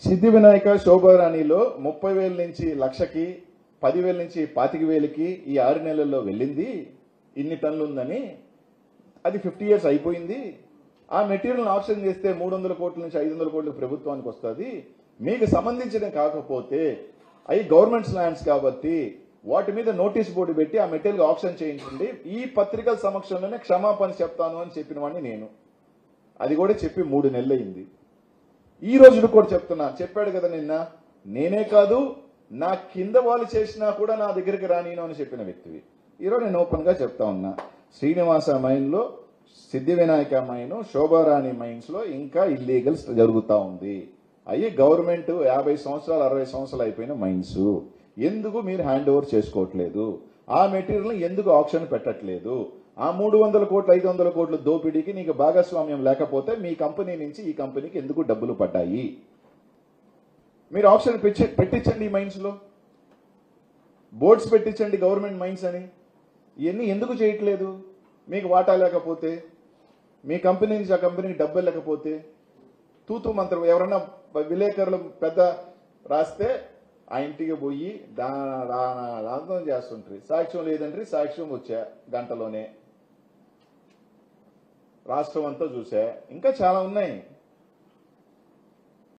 సిద్ధి వినాయక శోభారాణిలో 30,000 నుంచి లక్షకి, 10,000 నుంచి 25,000కి ఈ 6 నెలల్లో వెళ్ళింది. ఇన్ని టన్నులు ఉందని అది 50 years అయిపోయింది. ఆ మెటీరియల్ ఆప్షన్ చేస్తే 300 కోట్ల నుంచి 500 కోట్లు ప్రభుత్వానికి వస్తుంది. మీకు సంబంధించిన కాకపోతే అవి గవర్నమెంట్స్ ల్యాండ్స్ కాబట్టి వాటి మీద నోటీస్ బోర్డు పెట్టి ఆ మెటీరియల్ ఆప్షన్ చేయించండి. ఈ పత్రికల సమక్షంలోనే క్షమాపణ చెప్తాను అని చెప్పిన వాడిని నేను. అది కూడా చెప్పి 3 నెలలు అయింది. ఈ రోజు కూడా చెప్తున్నా, చెప్పాడు కదా నిన్న, నేనే కాదు నా కింద వాళ్ళు చేసినా కూడా నా దగ్గరికి రానిను అని చెప్పిన వ్యక్తివి. ఈరోజు నేను ఓపెన్ గా చెప్తా ఉన్నా, శ్రీనివాస మైన్ లో, సిద్ధి వినాయక మైన్, శోభారాణి మైన్స్ లో ఇంకా ఇల్లీగల్స్ జరుగుతా ఉంది. అవి గవర్నమెంట్ 50 సంవత్సరాలు 60 సంవత్సరాలు అయిపోయిన మైన్స్. ఎందుకు మీరు హ్యాండ్ ఓవర్ చేసుకోవట్లేదు? ఆ మెటీరియల్ ఎందుకు ఆప్షన్ పెట్టట్లేదు? ఆ 300 కోట్లు 500 కోట్ల దోపిడీకి నీకు భాగస్వామ్యం లేకపోతే మీ కంపెనీ నుంచి ఈ కంపెనీకి ఎందుకు డబ్బులు పడ్డాయి? మీరు ఆప్షన్ పెట్టించండి. ఈ మైన్స్ లో బోర్డ్స్ పెట్టించండి, గవర్నమెంట్ మైన్స్ అని. ఇవన్నీ ఎందుకు చేయట్లేదు? మీకు వాటా లేకపోతే, మీ కంపెనీ నుంచి ఆ కంపెనీకి డబ్బులు లేకపోతే తూతూ మంత్రం ఎవరన్నా విలేకరులు పెద్ద రాస్తే ఆ ఇంటికి పోయి దాంతం చేస్తుంటారు. సాక్ష్యం లేదంటే సాక్ష్యం వచ్చా గంటలోనే, రాష్ట్రం అంతా చూసా. ఇంకా చాలా ఉన్నాయి.